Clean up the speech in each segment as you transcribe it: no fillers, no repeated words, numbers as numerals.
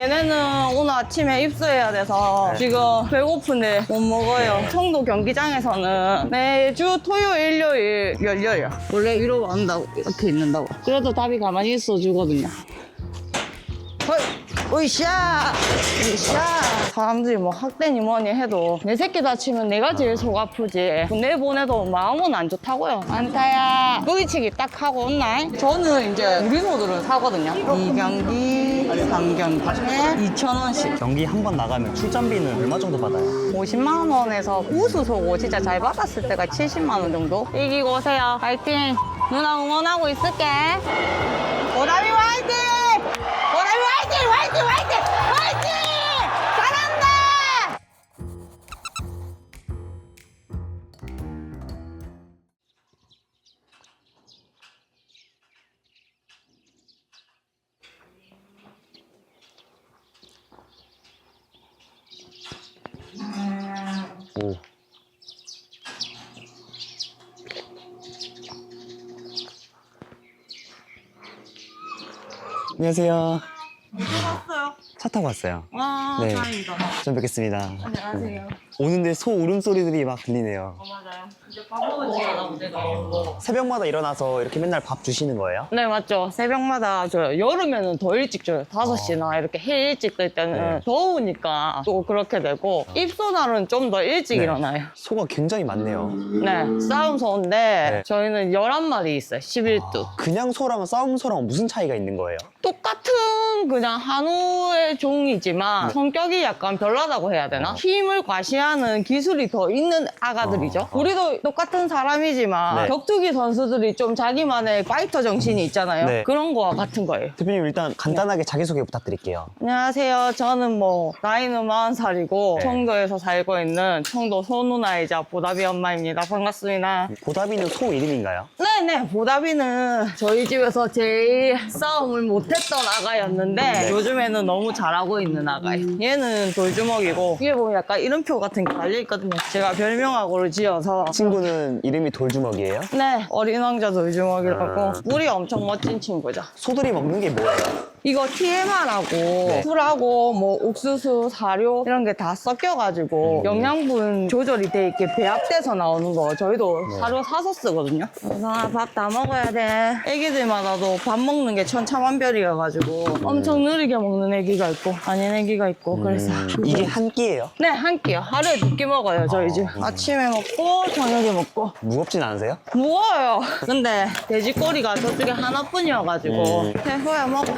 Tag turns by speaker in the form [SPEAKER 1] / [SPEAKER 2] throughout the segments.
[SPEAKER 1] 얘네는 오늘 아침에 입수해야 돼서 지금 배고픈데 못 먹어요. 청도 경기장에서는 매주 토요일, 일요일 열려요. 원래 이러고 한다고 이렇게 있는다고. 그래도 답이 가만히 있어 주거든요. 으쌰! 으쌰! 사람들이 뭐 학대니 뭐니 해도 내 새끼 다치면 내가 제일 속 아프지. 군대 보내도 마음은 안 좋다고요. 안타야. 부딪히기 딱 하고 온나? 저는 이제 우리 소들은 사거든요. 2경기, 3경기 2,000원씩.
[SPEAKER 2] 경기 한 번 나가면 출전비는 얼마 정도 받아요?
[SPEAKER 1] 50만 원에서 우수 소고 진짜 잘 받았을 때가 70만 원 정도? 이기고 오세요. 파이팅! 누나 응원하고 있을게. 보람이 화이팅! 보람이 화이팅! 화이팅! 화이팅! 화이팅! 잘한다!
[SPEAKER 2] 오. 안녕하세요.
[SPEAKER 1] 왔어요.
[SPEAKER 2] 차 타고 왔어요.
[SPEAKER 1] 와,
[SPEAKER 2] 네.
[SPEAKER 1] 다행이다.
[SPEAKER 2] 좀 뵙겠습니다.
[SPEAKER 1] 안녕하세요.
[SPEAKER 2] 오는데 소 울음소리들이 막 들리네요.
[SPEAKER 1] 맞아요. 이제 밥 먹을 시간하고 내가.
[SPEAKER 2] 새벽마다 일어나서 이렇게 맨날 밥 주시는 거예요?
[SPEAKER 1] 네, 맞죠. 새벽마다 줘요. 여름에는 더 일찍 줘요. 5시나 이렇게 해 일찍 뜰 때는
[SPEAKER 2] 네.
[SPEAKER 1] 더우니까 또 그렇게 되고 입소날은 좀 더 일찍
[SPEAKER 2] 네.
[SPEAKER 1] 일어나요.
[SPEAKER 2] 소가 굉장히 많네요.
[SPEAKER 1] 네, 싸움 소인데
[SPEAKER 2] 네.
[SPEAKER 1] 저희는 11마리 있어요. 11두.
[SPEAKER 2] 그냥 소랑은 싸움 소랑은 무슨 차이가 있는 거예요?
[SPEAKER 1] 똑같은 그냥 한우의 종이지만 성격이 약간 별나다고 해야 되나? 힘을 과시하는 기술이 더 있는 아가들이죠. 우리도 똑같은 사람이지만
[SPEAKER 2] 네.
[SPEAKER 1] 격투기 선수들이 좀 자기만의 파이터 정신이 있잖아요.
[SPEAKER 2] 네.
[SPEAKER 1] 그런 거와 같은 거예요.
[SPEAKER 2] 대표님 일단 간단하게 자기소개 부탁드릴게요.
[SPEAKER 1] 안녕하세요. 저는 뭐 나이는 40살이고
[SPEAKER 2] 네.
[SPEAKER 1] 청도에서 살고 있는 청도 소누나이자 보다비 엄마입니다. 반갑습니다.
[SPEAKER 2] 보다비는 소 이름인가요?
[SPEAKER 1] 네네, 보다비는 저희 집에서 제일 싸움을 못했던 아가였는데
[SPEAKER 2] 네.
[SPEAKER 1] 요즘에는 너무 잘하고 있는 아가예요. 얘는 돌주먹이고 위에 보면 약간 이름표 같은 게 달려있거든요. 제가 별명하고를 지어서
[SPEAKER 2] 친구는 이름이 돌주먹이에요?
[SPEAKER 1] 네, 어린 왕자 돌주먹이라고 뿔이 엄청 멋진 친구죠.
[SPEAKER 2] 소들이 먹는 게 뭐예요?
[SPEAKER 1] 이거 TMR하고 풀하고 뭐 옥수수, 사료 이런 게 다 섞여가지고 영양분 조절이 돼 있게 배합돼서 나오는 거 저희도 사료 사서 쓰거든요. 그래서 밥 다 먹어야 돼. 애기들마다도 밥 먹는 게 천차만별이어가지고 엄청 느리게 먹는 애기가 있고 아닌 애기가 있고 그래서
[SPEAKER 2] 이게 한 끼예요?
[SPEAKER 1] 네, 한 끼요. 하루에 2끼 먹어요, 저희 집. 아침에 먹고 저녁에 먹고.
[SPEAKER 2] 무겁진 않으세요?
[SPEAKER 1] 무거워요. 근데 돼지꼬리가 저쪽에 하나뿐이어가지고 태호야 먹어.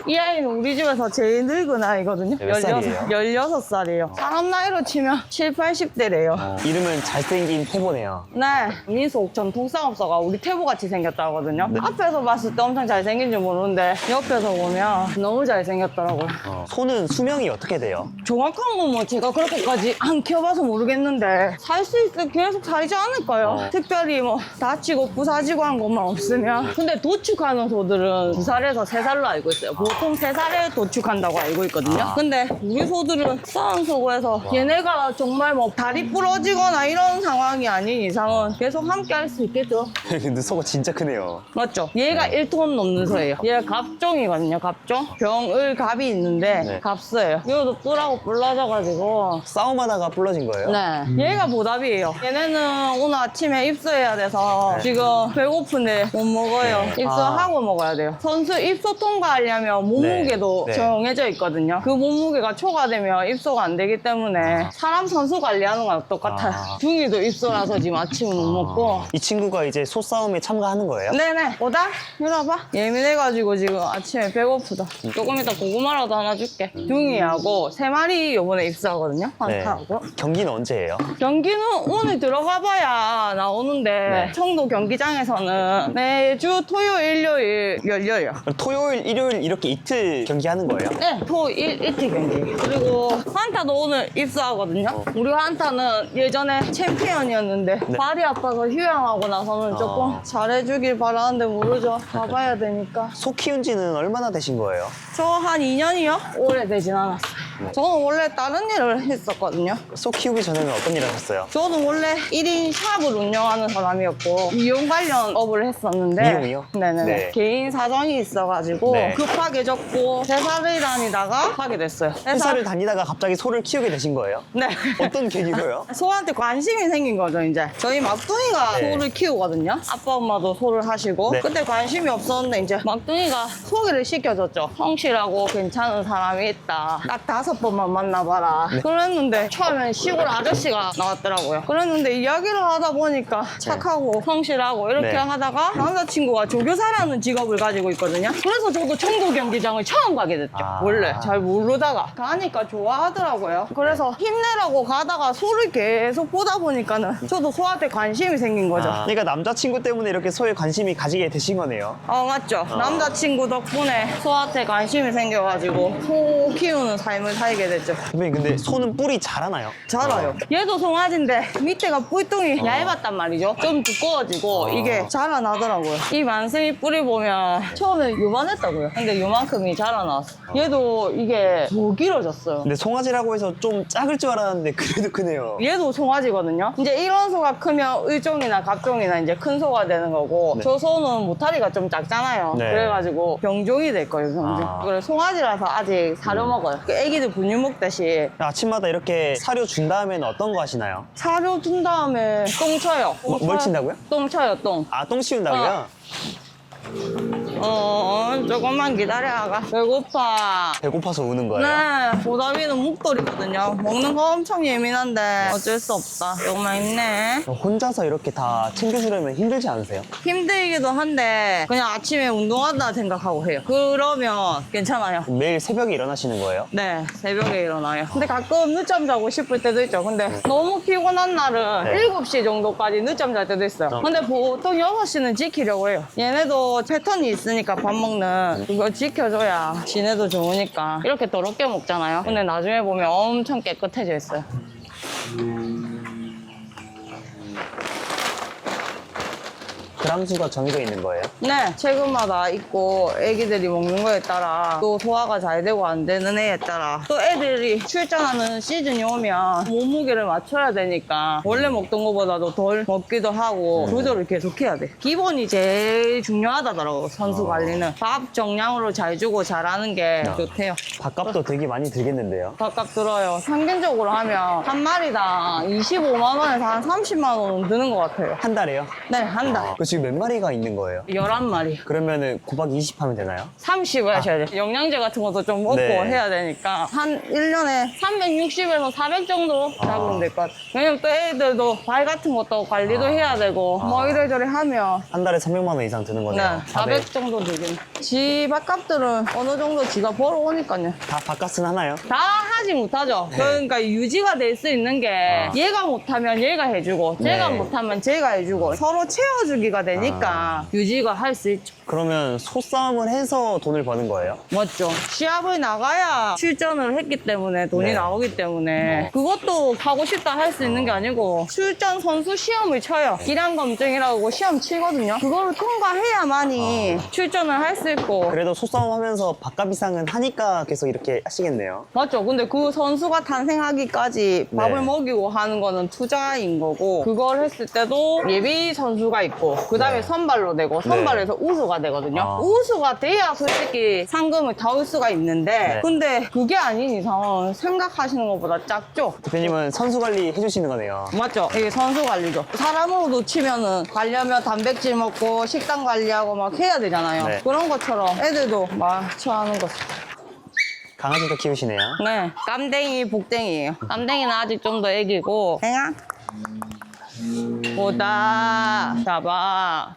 [SPEAKER 1] 이 아이는 우리 집에서 제일 늙은 아이거든요.
[SPEAKER 2] 몇 살이에요?
[SPEAKER 1] 16살이에요. 사람 나이로 치면 7, 80대래요.
[SPEAKER 2] 이름은 잘생긴 태보네요.
[SPEAKER 1] 네, 민수 옥천 동쌍업소가 우리 태보같이 생겼다 하거든요. 앞에서 봤을 때 엄청 잘생긴지 모르는데 옆에서 보면 너무 잘생겼더라고요.
[SPEAKER 2] 소는 수명이 어떻게 돼요?
[SPEAKER 1] 정확한 건 뭐 제가 그렇게까지 안 키워봐서 모르겠는데 살 수 있을 계속 살지 않을까요? 특별히 뭐 다치고 부사지고 한 것만 없으면. 근데 도축하는 소들은 2살에서 3살로 알고 있어요. 보통 3살에 도축한다고 알고 있거든요. 근데 우리 소들은 싸움 소고해서 얘네가 정말 뭐 다리 부러지거나 이런 상황이 아닌 이상은 계속 함께 할 수 있겠죠.
[SPEAKER 2] 근데 소가 진짜 크네요.
[SPEAKER 1] 맞죠? 얘가 1톤 넘는 소예요. 얘가 갑종이거든요. 갑종. 병을 갑이 있는데
[SPEAKER 2] 네.
[SPEAKER 1] 갑소예요. 이것도 뿔하고 뿔나져가지고
[SPEAKER 2] 싸움하다가 불러진 거예요?
[SPEAKER 1] 네. 얘가 보답이에요. 얘네는 오늘 아침에 입소해야 돼서
[SPEAKER 2] 네.
[SPEAKER 1] 지금 배고픈데 못 먹어요.
[SPEAKER 2] 네.
[SPEAKER 1] 입소하고 먹어야 돼요. 선수 입소 통과하려면 몸무게도
[SPEAKER 2] 네. 네.
[SPEAKER 1] 정해져 있거든요. 그 몸무게가 초과되면 입소가 안 되기 때문에 사람 선수 관리하는 거랑 똑같아요. 중이도 입소라서 지금 아침은 못 먹고.
[SPEAKER 2] 이 친구가 이제 소싸움에 참가하는 거예요?
[SPEAKER 1] 네네. 오다? 이리 와봐. 예민해가지고 지금 아침에 배고프다. 조금 이따 고구마라도 하나 줄게. 둥이하고 3마리 요번에 입소하거든요.
[SPEAKER 2] 네.
[SPEAKER 1] 한타하고.
[SPEAKER 2] 경기는 언제예요?
[SPEAKER 1] 경기는 오늘 들어가봐야 나오는데
[SPEAKER 2] 네.
[SPEAKER 1] 청도 경기장에서는 매주 토요일, 일요일 열려요.
[SPEAKER 2] 그럼 토요일, 일요일 이렇게 이틀 경기하는 거예요?
[SPEAKER 1] 네, 토일 이틀 경기. 그리고 한타도 오늘 입수하거든요. 우리 한타는 예전에 챔피언이었는데 발이 아파서 휴양하고 나서는 조금 잘해주길 바라는데 모르죠. 가봐야 되니까.
[SPEAKER 2] 소 키운 지는 얼마나 되신 거예요?
[SPEAKER 1] 저 한 2년이요? 오래되진 않았어요. 저는 원래 다른 일을 했었거든요.
[SPEAKER 2] 소 키우기 전에는 어떤 일 하셨어요?
[SPEAKER 1] 저는 원래 1인 샵을 운영하는 사람이었고 미용 관련 업을 했었는데
[SPEAKER 2] 미용이요?
[SPEAKER 1] 네네네.
[SPEAKER 2] 네.
[SPEAKER 1] 개인 사정이 있어가지고
[SPEAKER 2] 네.
[SPEAKER 1] 급하게 접고 회사를 다니다가 하게 됐어요.
[SPEAKER 2] 회사를 다니다가 갑자기 소를 키우게 되신 거예요?
[SPEAKER 1] 네.
[SPEAKER 2] 어떤 계기로요?
[SPEAKER 1] 소한테 관심이 생긴 거죠, 이제. 저희 막둥이가
[SPEAKER 2] 네.
[SPEAKER 1] 소를 키우거든요. 아빠, 엄마도 소를 하시고.
[SPEAKER 2] 네.
[SPEAKER 1] 그때 관심이 없었는데, 이제 막둥이가 소개를 시켜줬죠. 성실하고 괜찮은 사람이 있다. 딱 5번만 만나봐라.
[SPEAKER 2] 네.
[SPEAKER 1] 그랬는데, 처음엔 시골 아저씨가 나왔더라고요. 그랬는데, 이야기를 하다 보니까 착하고 성실하고 이렇게
[SPEAKER 2] 네.
[SPEAKER 1] 하다가 남자친구가 조교사라는 직업을 가지고 있거든요. 그래서 저도 청도 경기장을 처음 가게 됐죠.
[SPEAKER 2] 아.
[SPEAKER 1] 원래 잘 모르다가 가니까 좋아하더라고요. 그래서 힘내라고 가다가 소를 계속 보다 보니까는 저도 소한테 관심이 생긴 거죠.
[SPEAKER 2] 그러니까 남자친구 때문에 이렇게 소에 관심이 가지게 되신 거네요.
[SPEAKER 1] 맞죠. 남자친구 덕분에 소한테 관심이 생겨가지고 소 키우는 삶을 살게 됐죠.
[SPEAKER 2] 선배님 근데 소는 뿔이 자라나요?
[SPEAKER 1] 자라요. 얘도 송아지인데 밑에가 뿔통이 얇았단 말이죠. 좀 두꺼워지고 이게 자라나더라고요. 이 만승이 뿌리 보면 처음에 요만했다고요. 근데 요만큼이 자라나왔어. 얘도 이게 더 길어졌어요.
[SPEAKER 2] 근데 송아지라고 해서 좀 작을 줄 알았는데 그래도 크네요.
[SPEAKER 1] 얘도 송아지거든요. 이제 이런 소가 크면 의종이나 갑종이나 이제 큰 소가 되는 거고
[SPEAKER 2] 네.
[SPEAKER 1] 저 소는 모타리가 좀 작잖아요.
[SPEAKER 2] 네.
[SPEAKER 1] 그래가지고 병종이 될 거예요, 병종.
[SPEAKER 2] 아.
[SPEAKER 1] 그래 송아지라서 아직 사료 먹어요. 그 애기들 분유 먹듯이
[SPEAKER 2] 아침마다 이렇게 사료 준 다음에는 어떤 거 하시나요?
[SPEAKER 1] 사료 준 다음에 똥 쳐요.
[SPEAKER 2] 뭘 친다고요?
[SPEAKER 1] 똥 쳐요, 똥.
[SPEAKER 2] 아, 똥 씌운다고요?
[SPEAKER 1] 조금만 기다려가. 배고파.
[SPEAKER 2] 배고파서 우는 거예요?
[SPEAKER 1] 네, 보다비는 목도리거든요. 먹는 거 엄청 예민한데 어쩔 수 없다. 조금만 있네.
[SPEAKER 2] 혼자서 이렇게 다 챙겨주려면 힘들지 않으세요?
[SPEAKER 1] 힘들기도 한데 그냥 아침에 운동한다 생각하고 해요. 그러면 괜찮아요.
[SPEAKER 2] 매일 새벽에 일어나시는 거예요?
[SPEAKER 1] 네, 새벽에 일어나요. 근데 가끔 늦잠 자고 싶을 때도 있죠. 근데 너무 피곤한 날은
[SPEAKER 2] 네.
[SPEAKER 1] 7시 정도까지 늦잠 잘 때도 있어요. 근데 보통 6시는 지키려고 해요. 얘네도 패턴이 있으니까 밥 먹는 그거 지켜줘야 지네도 좋으니까. 이렇게 더럽게 먹잖아요. 근데 나중에 보면 엄청 깨끗해져 있어요.
[SPEAKER 2] 그람수가 정해져 있는 거예요?
[SPEAKER 1] 네, 체급마다 있고 애기들이 먹는 거에 따라 또 소화가 잘 되고 안 되는 애에 따라 또 애들이 출전하는 시즌이 오면 몸무게를 맞춰야 되니까 원래 먹던 것보다도 덜 먹기도 하고 조절을 계속 해야 돼. 기본이 제일 중요하다더라고, 선수 관리는. 밥 정량으로 잘 주고 잘하는 게 좋대요.
[SPEAKER 2] 밥값도 되게 많이 들겠는데요?
[SPEAKER 1] 밥값 들어요. 평균적으로 하면 한 마리당 25만 원에서 한 30만 원은 드는 것 같아요.
[SPEAKER 2] 한 달에요?
[SPEAKER 1] 네, 한 달.
[SPEAKER 2] 그 지금 몇 마리가 있는 거예요?
[SPEAKER 1] 11마리.
[SPEAKER 2] 그러면은 곱하기 20 하면 되나요?
[SPEAKER 1] 30을 하셔야 돼요. 영양제 같은 것도 좀 먹고
[SPEAKER 2] 네.
[SPEAKER 1] 해야 되니까 한 1년에 360에서 400 정도 잡으면 될 것 같아요. 왜냐면 또 애들도 발 같은 것도 관리도 해야 되고 뭐 이래저래 하면
[SPEAKER 2] 한 달에 300만 원 이상 드는
[SPEAKER 1] 네,
[SPEAKER 2] 거네요.
[SPEAKER 1] 400 정도 들긴. 지 밥값들은 어느 정도 지가 벌어오니까요.
[SPEAKER 2] 다 밥값은 하나요?
[SPEAKER 1] 다 하지 못하죠. 그러니까 유지가 될 수 있는 게 얘가 못하면 얘가 해주고 제가
[SPEAKER 2] 네.
[SPEAKER 1] 못하면 제가 해주고 서로 채워주기가 되니까 유지가 할 수 있죠.
[SPEAKER 2] 그러면 소싸움을 해서 돈을 버는 거예요?
[SPEAKER 1] 맞죠. 시합을 나가야 출전을 했기 때문에 돈이
[SPEAKER 2] 네.
[SPEAKER 1] 나오기 때문에 그것도 하고 싶다 할 수 있는 게 아니고 출전 선수 시험을 쳐요. 기량 검증이라고 시험 치거든요. 그거를 통과해야만이 출전을 할 수 있고.
[SPEAKER 2] 그래도 소싸움 하면서 밥값 이상은 하니까 계속 이렇게 하시겠네요.
[SPEAKER 1] 맞죠. 근데 그 선수가 탄생하기까지 밥을
[SPEAKER 2] 네.
[SPEAKER 1] 먹이고 하는 거는 투자인 거고, 그걸 했을 때도 예비 선수가 있고, 그 다음에
[SPEAKER 2] 네.
[SPEAKER 1] 선발로 되고, 선발에서 우수가 되거든요.
[SPEAKER 2] 아.
[SPEAKER 1] 우수가 돼야 솔직히 상금을 타올 수가 있는데,
[SPEAKER 2] 네.
[SPEAKER 1] 근데 그게 아닌 이상은 생각하시는 것보다 작죠.
[SPEAKER 2] 대표님은 선수 관리 해주시는 거네요.
[SPEAKER 1] 맞죠? 이게 선수 관리죠. 사람으로도 치면은 가려면 단백질 먹고 식단 관리하고 막 해야 되잖아요.
[SPEAKER 2] 네.
[SPEAKER 1] 그런 것처럼 애들도 마취하는 거죠.
[SPEAKER 2] 강아지도 키우시네요.
[SPEAKER 1] 네, 깜댕이, 복댕이에요. 깜댕이는 아직 좀 더 애기고. 땡아. 보다. 잡아.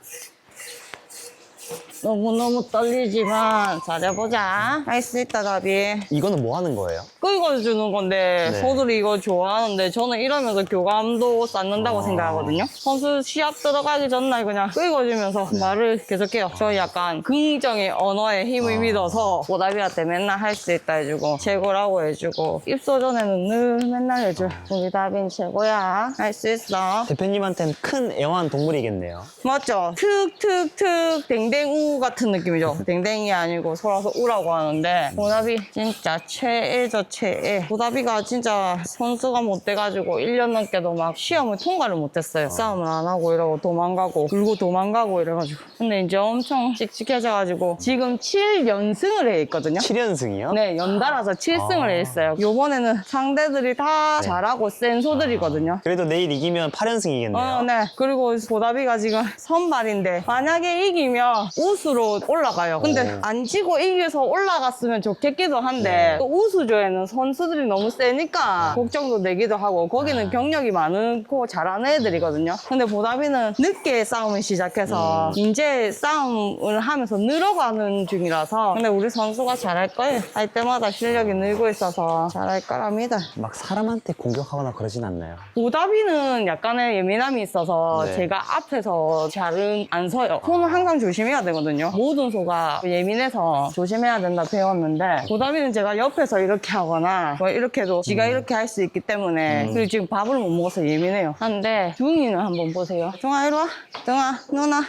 [SPEAKER 1] 너무너무 떨리지만 잘해보자. 할 수 있다, 답이.
[SPEAKER 2] 이거는 뭐 하는 거예요?
[SPEAKER 1] 끌어주는 건데
[SPEAKER 2] 네.
[SPEAKER 1] 소들이 이거 좋아하는데 저는 이러면서 교감도 쌓는다고 생각하거든요. 선수 시합 들어가기 전날 그냥 끌어주면서 말을 계속해요. 저 약간 긍정의 언어에 힘을 믿어서 보답이한테 맨날 할 수 있다 해주고 최고라고 해주고 입소 전에는 늘 맨날 해줘. 우리 다빈 최고야. 할 수 있어.
[SPEAKER 2] 대표님한테는 큰 애완 동물이겠네요.
[SPEAKER 1] 맞죠? 툭툭툭 댕댕우 우 같은 느낌이죠. 댕댕이 아니고 소라서 우라고 하는데 보답이 진짜 최애죠, 최애. 보답이가 진짜 선수가 못 돼가지고 1년 넘게도 막 시험을 통과를 못했어요. 싸움을 안 하고 이러고 도망가고 울고 도망가고 이래가지고. 근데 이제 엄청 씩씩해져가지고 지금 7연승을 해 있거든요.
[SPEAKER 2] 7연승이요?
[SPEAKER 1] 네, 연달아서 7승을 했어요. 요번에는 상대들이 다 잘하고 센 소들이거든요.
[SPEAKER 2] 그래도 내일 이기면 8연승이겠네요.
[SPEAKER 1] 네. 그리고 보답이가 지금 선발인데 만약에 이기면 우수로 올라가요. 근데 안 지고 이겨서 올라갔으면 좋겠기도 한데 또 우수조에는 선수들이 너무 세니까 걱정도 되기도 하고 거기는 경력이 많고 잘하는 애들이거든요. 근데 보답이는 늦게 싸움을 시작해서 이제 싸움을 하면서 늘어가는 중이라서 근데 우리 선수가 잘할 거예요. 할 때마다 실력이 늘고 있어서 잘할 거랍니다.
[SPEAKER 2] 막 사람한테 공격하거나 그러진 않나요?
[SPEAKER 1] 보답이는 약간의 예민함이 있어서
[SPEAKER 2] 네.
[SPEAKER 1] 제가 앞에서 잘은 안 서요. 손을 항상 조심해야 되거든요. 모든 소가 예민해서 조심해야 된다 배웠는데 보답이는 제가 옆에서 이렇게 하거나 뭐 이렇게 해도 지가 이렇게 할 수 있기 때문에 그리고 지금 밥을 못 먹어서 예민해요. 한데 둥이는 한번 보세요. 둥아 이리 와. 둥아 누나.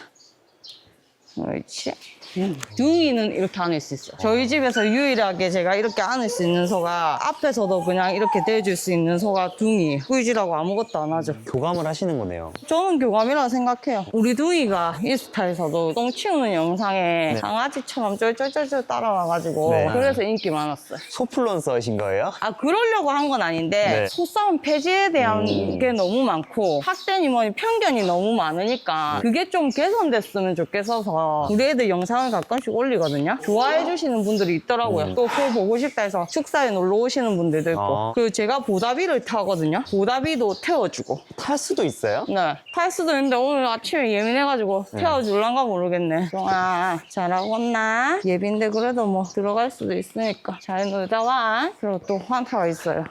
[SPEAKER 1] 그렇지. 둥이는 이렇게 안을 수 있어요. 저희 집에서 유일하게 제가 이렇게 안을 수 있는 소가 앞에서도 그냥 이렇게 대줄 수 있는 소가 둥이. 꾸이지라고 아무것도 안 하죠.
[SPEAKER 2] 교감을 하시는 거네요.
[SPEAKER 1] 저는 교감이라고 생각해요. 우리 둥이가 인스타에서도 똥 치우는 영상에 강아지처럼 쫄쫄쫄쫄 따라와가지고
[SPEAKER 2] 네.
[SPEAKER 1] 그래서 인기 많았어요.
[SPEAKER 2] 소플런서이신 거예요?
[SPEAKER 1] 아 그러려고 한 건 아닌데
[SPEAKER 2] 네.
[SPEAKER 1] 소싸움 폐지에 대한 게 너무 많고 학대니 뭐니 편견이 너무 많으니까 그게 좀 개선됐으면 좋겠어서 우리 애들 영상을 가끔씩 올리거든요. 좋아해 주시는 분들이 있더라고요. 또 그거 보고 싶다 해서 축사에 놀러 오시는 분들도 있고 그리고 제가 보답이를 타거든요. 보답이도 태워주고
[SPEAKER 2] 탈 수도 있어요?
[SPEAKER 1] 네, 탈 수도 있는데 오늘 아침에 예민해가지고 태워줄란가 모르겠네. 아, 잘하고 왔나? 예비인데 그래도 뭐 들어갈 수도 있으니까 잘 놀다 와. 그리고 또 환타가 있어요.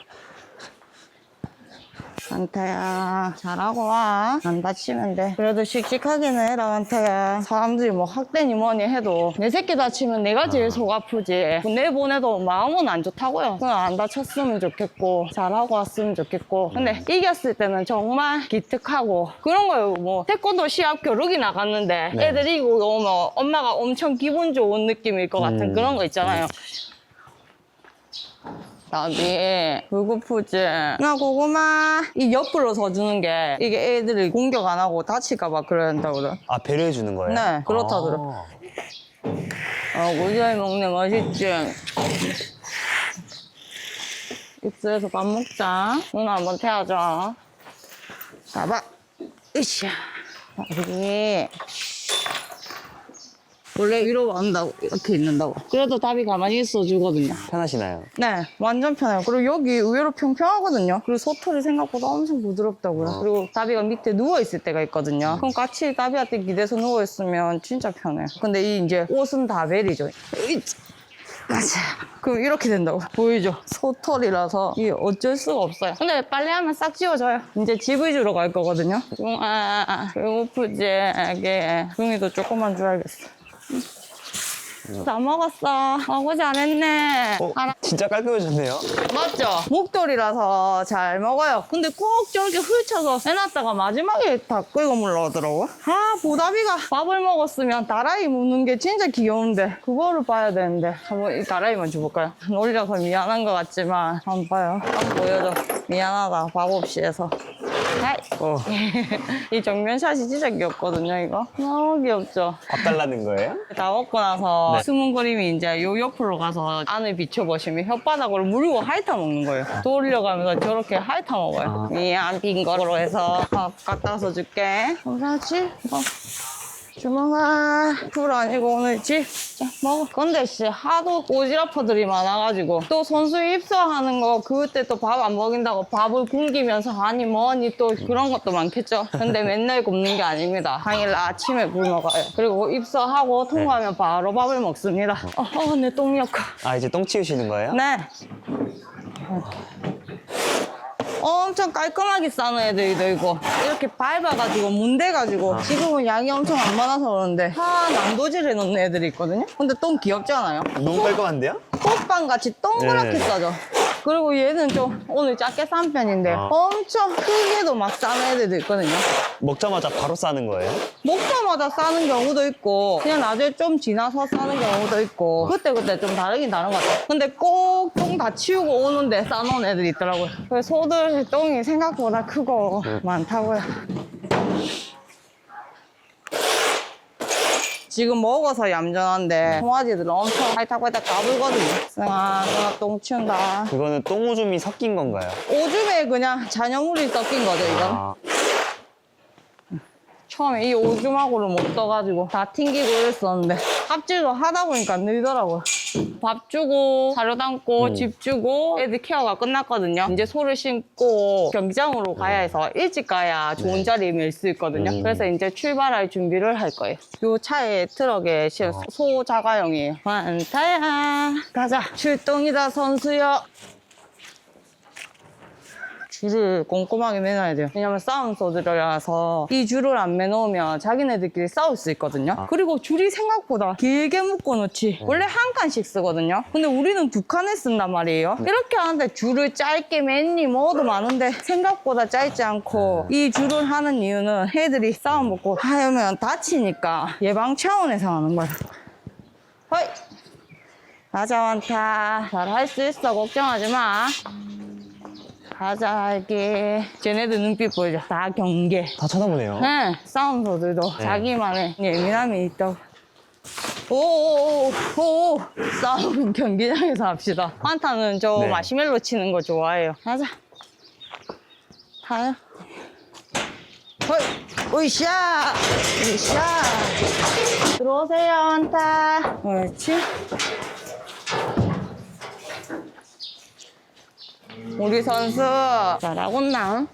[SPEAKER 1] 환타야, 잘하고 와. 안 다치면 돼. 그래도 씩씩하게는 해라, 환타야. 사람들이 뭐 학대니 뭐니 해도 내 새끼 다치면 내가 제일 속 아프지. 내보내도 마음은 안 좋다고요. 그냥 안 다쳤으면 좋겠고 잘하고 왔으면 좋겠고 근데 이겼을 때는 정말 기특하고 그런 거예요. 뭐 태권도 시합 겨루기 나갔는데
[SPEAKER 2] 네.
[SPEAKER 1] 애들이 이기고 오면 엄마가 엄청 기분 좋은 느낌일 것 같은 그런 거 있잖아요. 나비 배고프지? 나 고구마 이 옆으로 서주는 게 이게 애들이 공격 안 하고 다칠까봐 그래야 된다거든.
[SPEAKER 2] 아, 배려해 주는 거예요?
[SPEAKER 1] 네, 그렇다더라. 고지아이 먹네. 맛있지? 입술에서 밥 먹자. 누나 한번 태워줘. 가봐. 으쌰. 나비 원래 위로 한다고 이렇게 있는다고. 그래도 답이 가만히 있어주거든요.
[SPEAKER 2] 편하시나요?
[SPEAKER 1] 네, 완전 편해요. 그리고 여기 의외로 평평하거든요. 그리고 소털이 생각보다 엄청 부드럽다고요. 그리고 다비가 밑에 누워있을 때가 있거든요. 그럼 같이 다비한테 기대서 누워있으면 진짜 편해요. 근데 이 이제 옷은 다 벨이죠. 가자. 그럼 이렇게 된다고. 보이죠? 소털이라서 이게 어쩔 수가 없어요. 근데 빨래하면 싹 지워져요. 이제 집을 주러 갈 거거든요. 배고프지? 애기. 중이도 조금만 줘야겠어. 다 먹었어. 아고 잘했네.
[SPEAKER 2] 진짜 깔끔해졌네요.
[SPEAKER 1] 맞죠? 목돌이라서 잘 먹어요. 근데 꼭 저렇게 훑혀서 해놨다가 마지막에 다 끌고 물러오더라고요. 아, 보답이가 밥을 먹었으면 다라이 먹는 게 진짜 귀여운데 그거를 봐야 되는데 한번 이 다라이만 줘볼까요? 놀려서 미안한 것 같지만 한번 봐요. 한번 보여줘. 미안하다. 밥 없이 해서. 하이. 이 정면샷이 진짜 귀엽거든요, 이거. 너무 귀엽죠?
[SPEAKER 2] 밥 달라는 거예요?
[SPEAKER 1] 다 먹고 나서
[SPEAKER 2] 네.
[SPEAKER 1] 숨은 그림이 이제 요 옆으로 가서 안을 비춰보시면 혓바닥으로 물고 핥아 먹는 거예요. 돌려가면서 저렇게 핥아 먹어요. 미안, 빈 거로 해서 밥 갖다 와서 줄게. 감사하지? 주먹아. 풀 아니고 오늘 집. 자, 먹어. 근데 씨, 하도 오지라퍼들이 많아가지고 또 선수 입소하는 거 그때 또 밥 안 먹인다고 밥을 굶기면서 아니 뭐니 또 그런 것도 많겠죠. 근데 맨날 굶는 게 아닙니다. 당일 아침에 물 먹어요. 그리고 입소하고 통과하면 바로 밥을 먹습니다. 내 똥력화.
[SPEAKER 2] 아, 이제 똥 치우시는 거예요?
[SPEAKER 1] 네. 엄청 깔끔하게 싸는 애들이도 있고 이렇게 밟아가지고 문대가지고 지금은 양이 엄청 안 많아서 그러는데 다 난도질해 놓는 애들이 있거든요. 근데 똥 귀엽지 않아요?
[SPEAKER 2] 너무 깔끔한데요?
[SPEAKER 1] 꽃빵 같이 동그랗게
[SPEAKER 2] 네.
[SPEAKER 1] 싸죠. 그리고 얘는 좀 오늘 작게 싼 편인데 엄청 크게도 막 싸는 애들도 있거든요.
[SPEAKER 2] 먹자마자 바로 싸는 거예요?
[SPEAKER 1] 먹자마자 싸는 경우도 있고 그냥 나중에 좀 지나서 싸는 경우도 있고 그때그때 좀 다르긴 다른 것 같아요. 근데 꼭 똥 다 치우고 오는데 싸놓은 애들이 있더라고요. 그래서 소들 똥이 생각보다 크고 많다고요. 지금 먹어서 얌전한데 송아지들은 엄청 팔딱팔딱 까불거든요. 승아 똥 치운다.
[SPEAKER 2] 그거는 똥오줌이 섞인 건가요?
[SPEAKER 1] 오줌에 그냥 잔여물이 섞인 거죠 이건.
[SPEAKER 2] 아,
[SPEAKER 1] 처음에 이 오줌하고를 못 떠가지고 다 튕기고 이랬었는데 합질도 하다 보니까 늘더라고요. 밥 주고 사료 담고 집 주고 애들 케어가 끝났거든요. 이제 소를 신고 경기장으로 가야 해서 일찍 가야 좋은 자리에 밀 수 있거든요. 그래서 이제 출발할 준비를 할 거예요. 요 차에 트럭에 실은 소 자가용이에요. 많다야 가자 출동이다 선수여. 줄을 꼼꼼하게 매놔야 돼요. 왜냐면 싸움 소들이라서 이 줄을 안 매놓으면 자기네들끼리 싸울 수 있거든요. 그리고 줄이 생각보다 길게 묶어놓지. 원래 한 칸씩 쓰거든요. 근데 우리는 두 칸을 쓴단 말이에요. 이렇게 하는데 줄을 짧게 맸니 뭐도 많은데 생각보다 짧지 않고 이 줄을 하는 이유는 애들이 싸움 먹고 하면 다치니까 예방 차원에서 하는 거예요. 허이! 가자 원타. 잘할 수 있어. 걱정하지 마. 가자 할게. 쟤네들 눈빛 보이죠? 다 경계.
[SPEAKER 2] 다 쳐다보네요.
[SPEAKER 1] 네, 싸움소들도 자기만의 예민함이 있다고. 오오오오 싸움 경기장에서 합시다. 환타는 저
[SPEAKER 2] 네.
[SPEAKER 1] 마시멜로 치는 거 좋아해요. 가자. 가요. 헐, 으쌰, 으쌰. 들어오세요, 환타. 옳지. 우리 선수 잘하고나?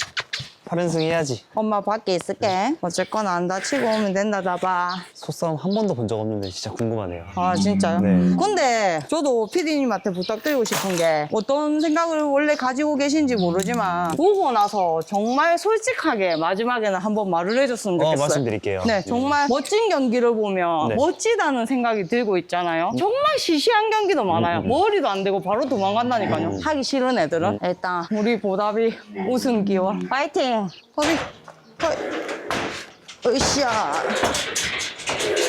[SPEAKER 2] 8연승 해야지.
[SPEAKER 1] 엄마 밖에 있을게. 어쨌거나 안 다치고 오면 된다 잡아.
[SPEAKER 2] 소싸움 한 번도 본 적 없는데 진짜 궁금하네요.
[SPEAKER 1] 아 진짜요?
[SPEAKER 2] 네.
[SPEAKER 1] 근데 저도 PD님한테 부탁드리고 싶은 게 어떤 생각을 원래 가지고 계신지 모르지만 보고 나서 정말 솔직하게 마지막에는 한번 말을 해줬으면 좋겠어요.
[SPEAKER 2] 말씀드릴게요.
[SPEAKER 1] 네, 정말 멋진 경기를 보면
[SPEAKER 2] 네.
[SPEAKER 1] 멋지다는 생각이 들고 있잖아요. 정말 시시한 경기도 많아요. 머리도 안 대고 바로 도망간다니까요. 하기 싫은 애들은 일단 우리 보답이 우승 기원 파이팅! 허비! 허이! 으쌰!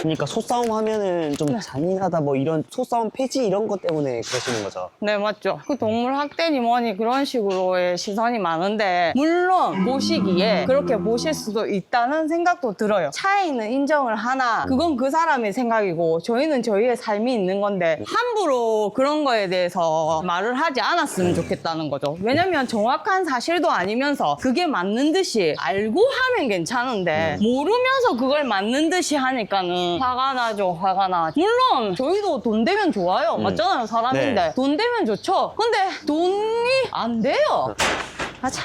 [SPEAKER 2] 그러니까 소싸움 하면은 좀 잔인하다 뭐 이런 소싸움 폐지 이런 것 때문에 그러시는 거죠.
[SPEAKER 1] 네, 맞죠. 그 동물 학대니 뭐니 그런 식으로의 시선이 많은데 물론 보시기에 그렇게 보실 수도 있다는 생각도 들어요. 차이는 인정을 하나 그건 그 사람의 생각이고 저희는 저희의 삶이 있는 건데 함부로 그런 거에 대해서 말을 하지 않았으면 좋겠다는 거죠. 왜냐면 정확한 사실도 아니면서 그게 맞는 듯이 알고 하면 괜찮은데 모르면서 그걸 맞는 듯이 하니까는 화가 나죠. 화가 나. 물론 저희도 돈 되면 좋아요. 맞잖아요. 사람인데
[SPEAKER 2] 네.
[SPEAKER 1] 돈 되면 좋죠. 근데 돈이 안 돼요. 가자.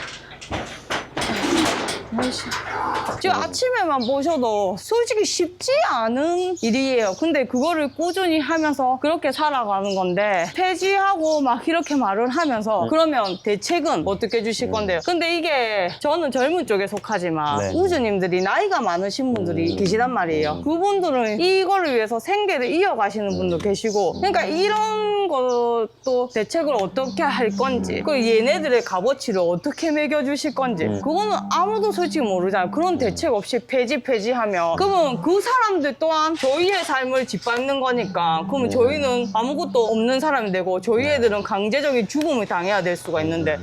[SPEAKER 1] 지금 아침에만 보셔도 솔직히 쉽지 않은 일이에요. 근데 그거를 꾸준히 하면서 그렇게 살아가는 건데 폐지하고 막 이렇게 말을 하면서 그러면 대책은 어떻게 해주실 건데요? 근데 이게 저는 젊은 쪽에 속하지만
[SPEAKER 2] 네.
[SPEAKER 1] 우주님들이 나이가 많으신 분들이 계시단 말이에요. 그분들은 이거를 위해서 생계를 이어가시는 분도 계시고 그러니까 이런 것도 대책을 어떻게 할 건지 그 얘네들의 값어치를 어떻게 매겨주실 건지 그거는 아무도 솔직히 모르잖아요. 그런 대책 없이 폐지하면 그러면 그 사람들 또한 저희의 삶을 짓밟는 거니까 그러면 저희는 아무것도 없는 사람이 되고 저희 애들은 강제적인 죽음을 당해야 될 수가 있는데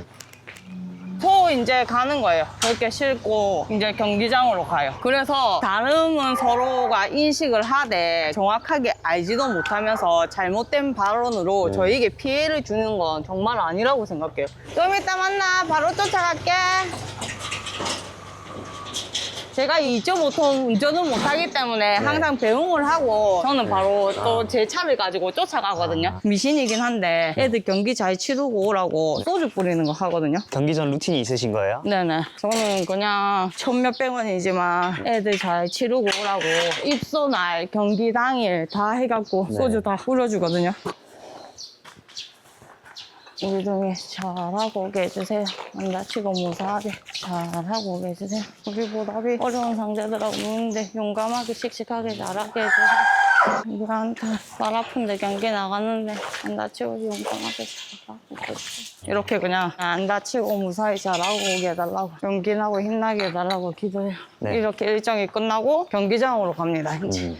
[SPEAKER 1] 소 이제 가는 거예요. 그렇게 싣고 이제 경기장으로 가요. 그래서 다름은 서로가 인식을 하되 정확하게 알지도 못하면서 잘못된 발언으로 저희에게 피해를 주는 건 정말 아니라고 생각해요. 좀 이따 만나. 바로 쫓아갈게. 제가 2.5톤 운전을 못하기 때문에 항상 배웅을 하고 저는 바로 또 제 차를 가지고 쫓아가거든요. 미신이긴 한데 애들 경기 잘 치르고 오라고 소주 뿌리는 거 하거든요.
[SPEAKER 2] 경기 전 루틴이 있으신 거예요?
[SPEAKER 1] 네네. 저는 그냥 천몇백 원이지만 애들 잘 치르고 오라고 입소 날, 경기 당일 다 해갖고 소주 다 뿌려주거든요. 우리 동이 잘하고 계세요. 안 다치고 무사하게 잘하고 계세요. 우리 보답이 어려운 상대들하고 노는데 용감하게 씩씩하게 잘하게 해주세요. 이란다. 말 아픈데 경기 나가는데 안 다치고 용감하게 잘하고 이렇게 그냥 안 다치고 무사히 잘하고 오게 해달라고 경기 나고 힘나게 해달라고 기도해요.
[SPEAKER 2] 네.
[SPEAKER 1] 이렇게 일정이 끝나고 경기장으로 갑니다. 이제.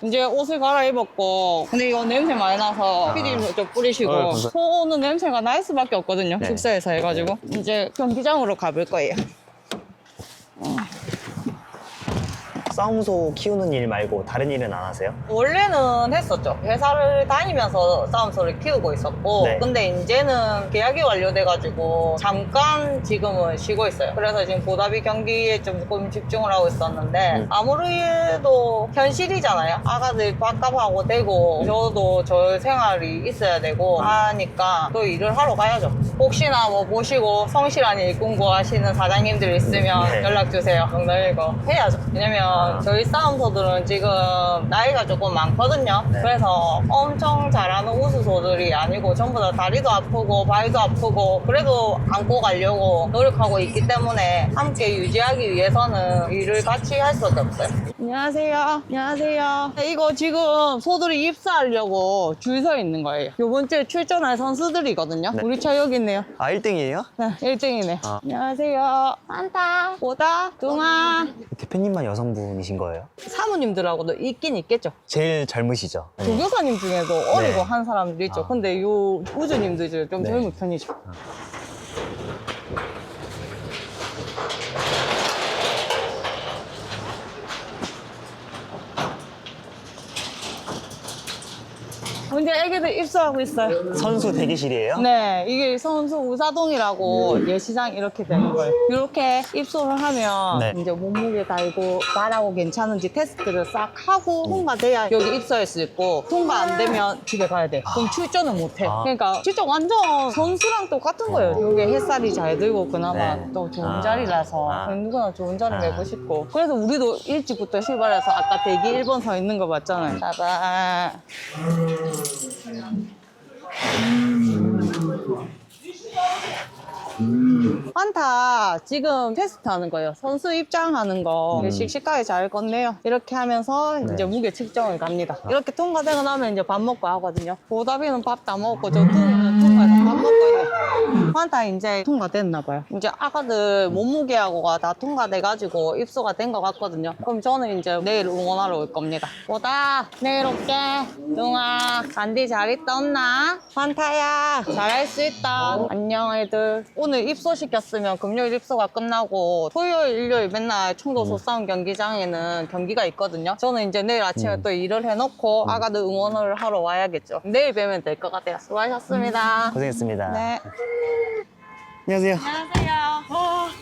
[SPEAKER 1] 이제 옷을 갈아입었고 근데 이거 냄새 많이 나서 피디님 좀 뿌리시고
[SPEAKER 2] 감사합니다.
[SPEAKER 1] 소는 냄새가 날 수밖에 없거든요.
[SPEAKER 2] 네.
[SPEAKER 1] 숙소에서 해가지고 이제 경기장으로 가볼 거예요.
[SPEAKER 2] 싸움소 키우는 일 말고 다른 일은 안 하세요?
[SPEAKER 1] 원래는 했었죠. 회사를 다니면서 싸움소를 키우고 있었고
[SPEAKER 2] 네.
[SPEAKER 1] 근데 이제는 계약이 완료돼가지고 잠깐 지금은 쉬고 있어요. 그래서 지금 보다비 경기에 좀 조금 집중을 하고 있었는데 아무리 해도 현실이잖아요. 아가들 밥값하고 되고 저도 저 생활이 있어야 되고 하니까 또 일을 하러 가야죠. 혹시나 뭐 모시고 성실한 일꾼고 하시는 사장님들 있으면
[SPEAKER 2] 네.
[SPEAKER 1] 연락주세요. 농담이고 해야죠. 왜냐면 저희 싸움소들은 지금 나이가 조금 많거든요.
[SPEAKER 2] 네.
[SPEAKER 1] 그래서 엄청 잘하는 우수소들이 아니고 전부 다 다리도 아프고 발도 아프고 그래도 안고 가려고 노력하고 있기 때문에 함께 유지하기 위해서는 일을 같이 할 수밖에 없어요. 안녕하세요. 안녕하세요. 이거 지금 소들이 입사하려고 줄 서 있는 거예요. 이번 주에 출전할 선수들이거든요.
[SPEAKER 2] 네.
[SPEAKER 1] 우리 차 여기 있네요.
[SPEAKER 2] 아 1등이에요?
[SPEAKER 1] 네, 1등이네.
[SPEAKER 2] 아.
[SPEAKER 1] 안녕하세요. 안타, 보다, 둥아.
[SPEAKER 2] 대표님만 여성분이신 거예요?
[SPEAKER 1] 사모님들하고도 있긴 있겠죠.
[SPEAKER 2] 제일 젊으시죠? 네.
[SPEAKER 1] 조교사님 중에도 어리고
[SPEAKER 2] 네.
[SPEAKER 1] 한 사람들이 있죠.
[SPEAKER 2] 아.
[SPEAKER 1] 근데 요 우주님도 이제 좀
[SPEAKER 2] 네.
[SPEAKER 1] 젊은 편이죠. 근데 애기들 입소하고 있어요.
[SPEAKER 2] 선수 대기실이에요?
[SPEAKER 1] 네, 이게 선수 우사동이라고 예시장 이렇게 되는 거예요. 이렇게 입소를 하면
[SPEAKER 2] 네.
[SPEAKER 1] 이제 몸무게 달고 말하고 괜찮은지 테스트를 싹 하고 통과돼야 여기 입소할 수 있고 통과 안 되면 집에 가야 돼. 그럼 출전을 못 해.
[SPEAKER 2] 아.
[SPEAKER 1] 그러니까 출전 완전 선수랑 똑같은 거예요. 여기 햇살이 잘 들고 그나마
[SPEAKER 2] 네.
[SPEAKER 1] 또 좋은
[SPEAKER 2] 아.
[SPEAKER 1] 자리라서
[SPEAKER 2] 아.
[SPEAKER 1] 누구나 좋은 자리
[SPEAKER 2] 아.
[SPEAKER 1] 내고 싶고 그래서 우리도 일찍부터 출발해서 아까 대기 1번 서 있는 거 봤잖아요. 봐봐. 환타 지금 테스트 하는 거예요. 선수 입장하는 거 씩씩하게 잘 건네요. 이렇게 하면서 이제 무게 측정을 갑니다. 이렇게 통과되고 나면 이제 밥 먹고 하거든요. 보다비는 밥 다 먹고 저 둥이는 통과해서 밥 먹고 있네. 환타 이제 통과됐나 봐요. 이제 아가들 몸무게하고가 다 통과돼가지고 입소가 된 것 같거든요. 그럼 저는 이제 내일 응원하러 올 겁니다. 보다 내일 올게. 둥아 간디 잘 있다 없나? 환타야 잘할 수 있다. 안녕 애들. 오늘 입소시켰으면 금요일 입소가 끝나고 토요일 일요일 맨날 청도 소싸움 경기장에는 경기가 있거든요. 저는 이제 내일 아침에 또 일을 해놓고 아가들 응원을 하러 와야겠죠. 내일 뵈면 될 것 같아요. 수고하셨습니다.
[SPEAKER 2] 고생했습니다.
[SPEAKER 1] 네.
[SPEAKER 2] 안녕하세요.
[SPEAKER 1] 안녕하세요.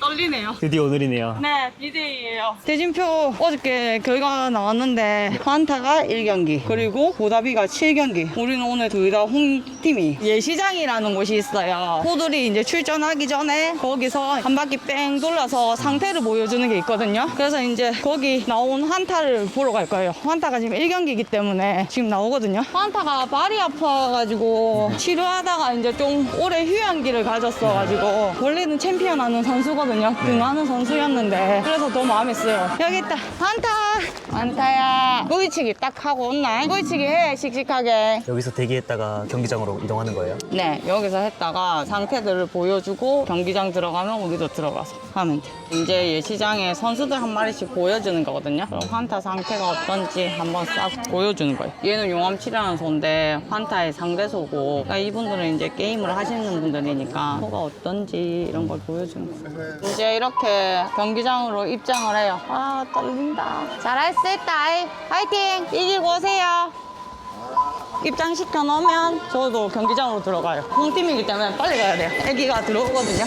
[SPEAKER 1] 떨리네요.
[SPEAKER 2] 드디어 오늘이네요.
[SPEAKER 1] 네, 비대위예요. 대진표 어저께 결과가 나왔는데 환타가 1경기 그리고 보다비가 7경기. 우리는 오늘 둘 다 홈팀이 예시장이라는 곳이 있어요. 소들이 이제 출전하기 전에 거기서 한 바퀴 뺑 돌려서 상태를 보여주는 게 있거든요. 그래서 이제 거기 나온 환타를 보러 갈 거예요. 환타가 지금 1경기이기 때문에 지금 나오거든요. 환타가 발이 아파가지고 치료하다가 이제 좀 오래 휴양기를 가졌어가지고 원래는 챔피언 하는 선수거든요. 등하는 선수였는데 그래서 더 마음에 쓰여요. 여기 있다. 안타야. 꼬이치기 딱 하고 온나? 꼬이치기 해 씩씩하게.
[SPEAKER 2] 여기서 대기했다가 경기장으로 이동하는 거예요?
[SPEAKER 1] 네, 여기서 했다가 상태들을 보여주고 경기장 들어가면 우리도 들어가서 하면 돼. 이제 예시장에 선수들 한 마리씩 보여주는 거거든요. 그럼 환타 상태가 어떤지 한번 싹 보여주는 거예요. 얘는 용암치라는 소인데 환타의 상대소고 그러니까 이분들은 이제 게임을 하시는 분들이니까 소가 어떤지 이런 걸 보여주는 거예요. 이제 이렇게 경기장으로 입장을 해요. 아, 떨린다. 잘할 수 있다. 파이팅! 이기고 오세요. 입장시켜 놓으면 저도 경기장으로 들어가요. 홈팀이기 때문에 빨리 가야 돼요. 애기가 들어오거든요.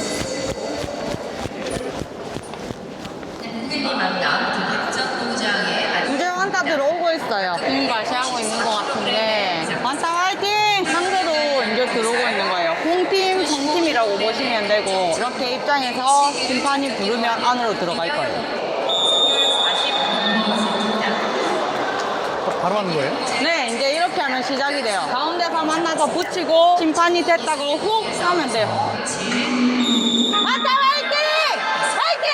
[SPEAKER 1] 이제 환타 들어오고 있어요. 지금 과시하고 있는 것 같은데 환타 화이팅! 상대도 이제 들어오고 있는 거예요. 홈팀, 정팀이라고 보시면 되고 이렇게 입장해서 심판이 부르면 안으로 들어갈 거예요.
[SPEAKER 2] 바로 하는 거예요?
[SPEAKER 1] 네, 이제 이렇게 하면 시작이 돼요. 가운데서 만나서 붙이고 심판이 됐다고 훅 하면 돼요. 환타 화이팅! 화이팅!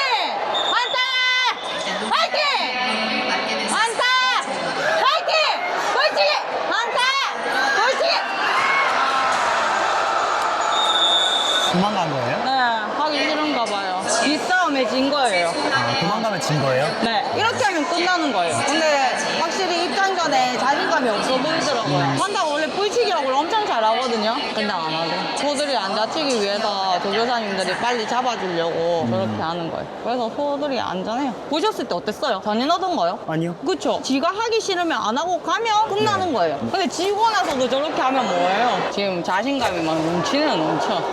[SPEAKER 1] 하더라고요. 환타가 원래 뿔치기하고 엄청 잘하거든요. 근데 안 하죠. 소들이 안 다치기 위해서 조교사님들이 빨리 잡아주려고 그렇게 하는 거예요. 그래서 소들이 안전해요. 보셨을 때 어땠어요? 잔인하던가요?
[SPEAKER 2] 아니요.
[SPEAKER 1] 그쵸? 지가 하기 싫으면 안 하고 가면 끝나는 거예요. 근데 지고 나서도 저렇게 하면 뭐예요? 지금 자신감이 막 넘쳐.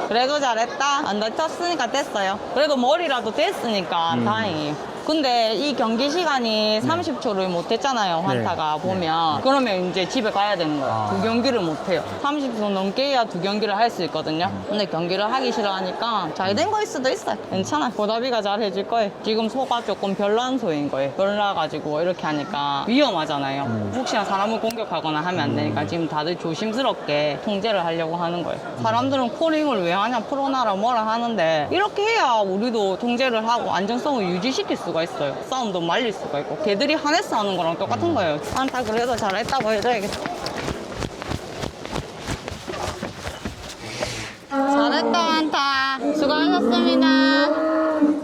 [SPEAKER 1] 그래도 잘했다. 안 다쳤으니까 됐어요. 그래도 머리라도 됐으니까 다행이에요. 근데 이 경기 시간이 30초를 못 했잖아요, 환타가 보면. 그러면 이제 집에 가야 되는 거예요. 두 경기를 못 해요. 30초 넘게 해야 두 경기를 할 수 있거든요. 근데 경기를 하기 싫어하니까 잘 된 거일 수도 있어요. 괜찮아. 보다비가 잘 해줄 거예요. 지금 소가 조금 별난 소인 거예요. 별나가지고 이렇게 하니까 위험하잖아요. 혹시나 사람을 공격하거나 하면 안 되니까 지금 다들 조심스럽게 통제를 하려고 하는 거예요. 사람들은 코링을 왜 하냐, 프로나라 뭐라 하는데 이렇게 해야 우리도 통제를 하고 안정성을 유지시킬 수가 있어요. 싸움도 말릴 수가 있고 걔들이 하네스 하는 거랑 똑같은 거예요. 환타 그래도 잘했다고 해줘야겠다. 잘했다 환타. 수고하셨습니다.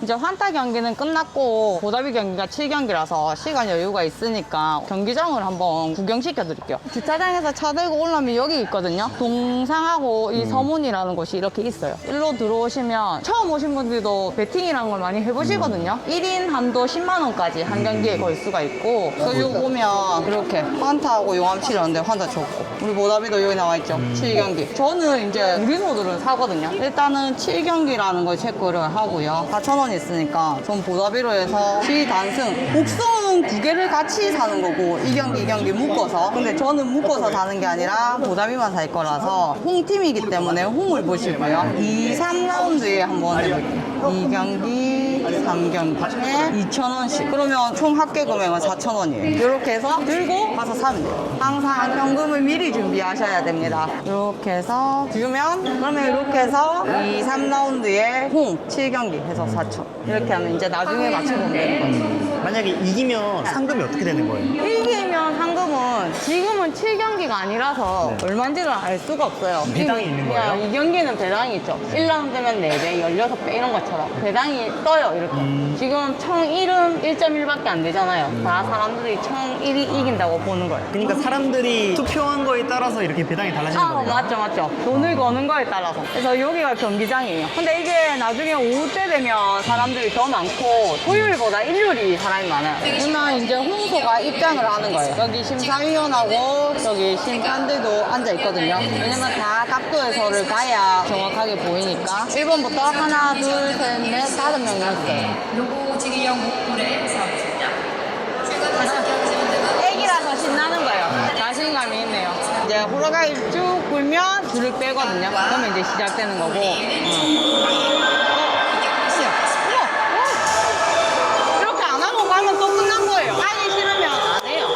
[SPEAKER 1] 이제 환타 경기는 끝났고 보다비 경기가 7경기라서 시간 여유가 있으니까 경기장을 한번 구경시켜 드릴게요. 주차장에서 차 들고 올라오면 여기 있거든요. 동상하고 이 서문이라는 곳이 이렇게 있어요. 일로 들어오시면 처음 오신 분들도 배팅이라는 걸 많이 해보시거든요. 1인 한도 10만 원까지 한 경기에 걸 수가 있고 그래서 여기 보면 이렇게 환타하고 용암 치료하는데 환타 좋고 우리 보다비도 여기 나와 있죠. 7경기. 저는 이제 우리 소들은 사거든요. 일단은 7경기라는 걸 체크를 하고요. 4,000원 있으니까 전 보다비로 해서 시단승 복숭은 2개를 같이 사는 거고 이 경기 묶어서. 근데 저는 묶어서 사는 게 아니라 보다비만 살 거라서 홍팀이기 때문에 홍을 보시고요. 2, 3라운드에 한번 해볼게요. 2경기, 3경기에 2,000원씩. 그러면 총 합계 금액은 4,000원이에요. 이렇게 해서 들고 가서 사면 돼요. 항상 현금을 미리 준비하셔야 됩니다. 이렇게 해서 주면 그러면 이렇게 해서 2, 3라운드에 홍 7경기 해서 4,000원. 이렇게 하면 이제 나중에 맞춰보면 되는 거죠.
[SPEAKER 2] 만약에 이기면 상금이 어떻게 되는 거예요?
[SPEAKER 1] 이기면 상금은 지금은 7경기가 아니라서 얼마인지는 알 수가 없어요.
[SPEAKER 2] 배당이 있는 거예요?
[SPEAKER 1] 이 경기는 배당이 있죠. 1라운드면 4배, 16배 이런 것처럼 배당이 떠요, 이렇게. 지금 총 1은 1.1밖에 안 되잖아요. 다 사람들이 총 1이 이긴다고 보는 거예요.
[SPEAKER 2] 그러니까 사람들이 투표한 거에 따라서 이렇게 배당이 달라지는 거예요?
[SPEAKER 1] 맞죠. 돈을 거는 거에 따라서. 그래서 여기가 경기장이에요. 근데 이게 나중에 오후 때 되면 사람들이 더 많고 토요일보다 일요일이 사람이 많아요. 그러면 이제 홍소가 입장을 하는 거예요. 여기 심사위원하고 여기 심판들도 앉아 있거든요. 왜냐면 다 각도에서를 가야 정확하게 보이니까. 1번부터 하나, 둘, 셋, 넷, 5명이 있어요.
[SPEAKER 3] 요거 지기형 목불에 사업입니다.
[SPEAKER 1] 애기라서 신나는 거예요. 자신감이 있네요. 이제 호러가이 쭉 불면 줄을 빼거든요. 그러면 이제 시작되는 거고. 이렇게 안 하고 가면 또 끝난 거예요. 하기 싫으면 안 해요.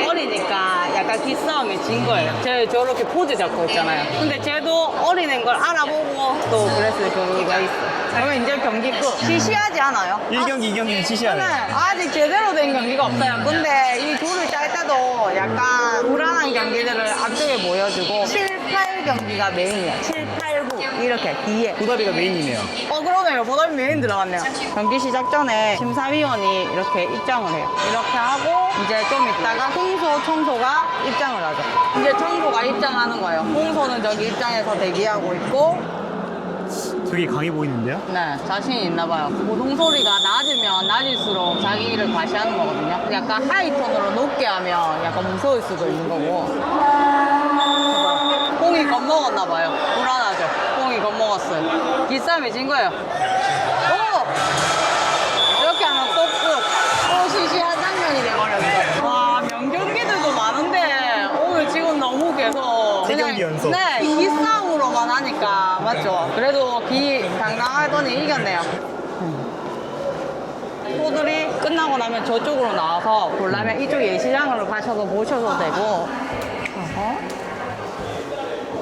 [SPEAKER 1] 어리니까 약간 기싸움이 진 거예요. 쟤 저렇게 포즈 잡고 있잖아요. 근데 쟤도 어린애인 걸 알아보고 또 그랬을 경우가 있어요. 그러면 이제 경기 끝. 시시하지 않아요?
[SPEAKER 2] 1경기, 2경기는 시시하네.
[SPEAKER 1] 아직 제대로 된 경기가 없어요. 근데 이 둘을 짤 때도 약간 불안한 경기들을 앞쪽에 보여주고 7, 8경기가 메인이에요. 7, 8, 9 이렇게 뒤에.
[SPEAKER 2] 보다비가 메인이네요.
[SPEAKER 1] 그러네요. 보다비 메인 들어갔네요. 경기 시작 전에 심사위원이 이렇게 입장을 해요. 이렇게 하고 이제 좀 있다가 홍소, 청소가 입장을 하죠. 이제 청소가 입장하는 거예요. 홍소는 저기 입장에서 대기하고 있고
[SPEAKER 2] 되게 강해 보이는데요?
[SPEAKER 1] 네, 자신이 있나 봐요. 고동 소리가 낮으면 낮을수록 자기 일을 과시하는 거거든요. 약간 하이톤으로 높게 하면 약간 무서울 수도 있는 거고. 홍이 겁먹었나 봐요. 불안하죠. 홍이 겁먹었어요. 기싸움이 진 거예요. 오! 이렇게 하면 꼭 시시한 장면이 돼버렸어. 와, 명경기들도 많은데 오늘 지금 너무 계속
[SPEAKER 2] 세 경기 연속.
[SPEAKER 1] 네, 기싸움으로만 하니까 맞죠? 그래도 당당하더니 이겼네요. 소들이 끝나고 나면 저쪽으로 나와서 보려면 이쪽 예시장으로 가셔서 보셔도 되고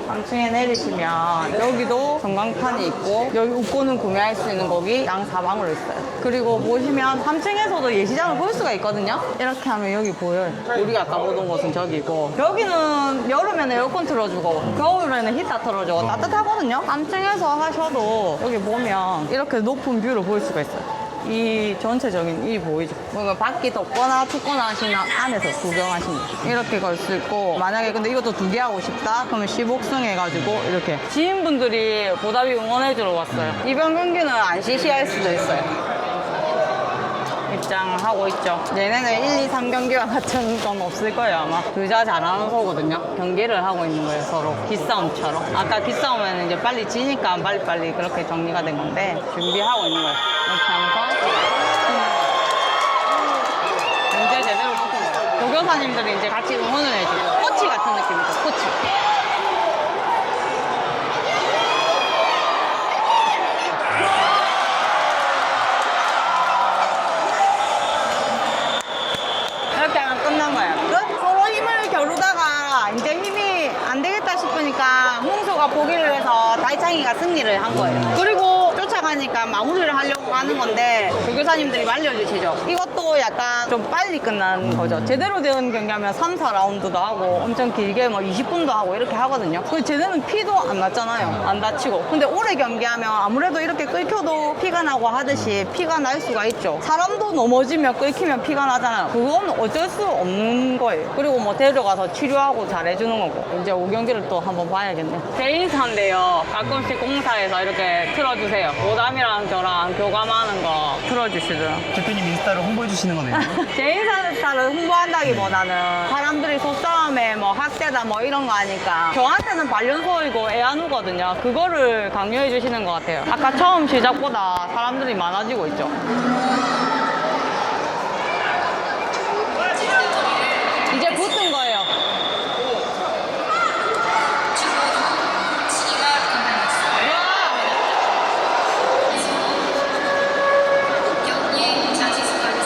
[SPEAKER 1] 3층에 내리시면 여기도 전광판이 있고 여기 웃고는 구매할 수 있는 거기 양 사방으로 있어요. 그리고 보시면 3층에서도 예시장을 볼 수가 있거든요. 이렇게 하면 여기 보여요. 우리가 아까 보던 곳은 저기고 여기는 여름에는 에어컨 틀어주고 겨울에는 히터 틀어주고 따뜻하거든요. 3층에서 하셔도 여기 보면 이렇게 높은 뷰를 볼 수가 있어요. 이 전체적인 이 보이죠? 뭔가 밖이 덥거나 춥거나 하시면 안에서 구경하시면 돼요. 이렇게 걸 수 있고, 만약에 근데 이것도 2개 하고 싶다? 그러면 10옥승 해가지고 이렇게 지인분들이 보답이 응원해주러 왔어요. 이번 경기는 안 시시할 수도 있어요. 입장하고 있죠. 얘네는 1, 2, 3경기와 같은 건 없을 거예요, 아마. 둘다 잘하는 거거든요. 경기를 하고 있는 거예요, 서로. 기싸움처럼. 아까 기싸움에는 이제 빨리 지니까 빨리빨리 그렇게 정리가 된 건데, 준비하고 있는 거예요. 이렇게 하면서. 이제 제대로 붙은 거예요. 도교사님들이 이제 같이 응원을 해주고, 코치 같은 느낌이죠, 코치. 이렇게 하면 끝난 거예요. 서로 힘을 겨루다가 이제 힘이 안 되겠다 싶으니까 홍수가 포기를 해서 다이창이가 승리를 한 거예요. 그리고 쫓아가니까 마무리를 하려고 하는 건데 조교사님들이 말려주시죠. 이것도 약간 좀 빨리 끝난 거죠. 제대로 된 경기하면 3, 4라운드도 하고 엄청 길게 뭐 20분도 하고 이렇게 하거든요. 그 쟤네는 피도 안 났잖아요. 안 다치고. 근데 오래 경기하면 아무래도 이렇게 끓여도 피가 나고 하듯이 피가 날 수가 있죠. 사람도 넘어지면 끓이면 피가 나잖아요. 그건 어쩔 수 없는 거예요. 그리고 뭐 데려가서 치료하고 잘해주는 거고. 이제 5경기를 또 한번 봐야겠네. 개인사인데요. 가끔씩 공사에서 이렇게 틀어주세요. 오담이랑 저랑 교감하는 거 틀어주시더라고요.
[SPEAKER 2] 대표님 인스타를 홍보해 주시는 거네요.
[SPEAKER 1] 개인사를 홍보한다기보다는 사람들이 속싸움에 뭐 학대다 뭐 이런 거 하니까 저한테는 반려소이고 애완우거든요. 그거를 강요해 주시는 것 같아요. 아까 처음 시작보다 사람들이 많아지고 있죠. 이제 붙은 거예요.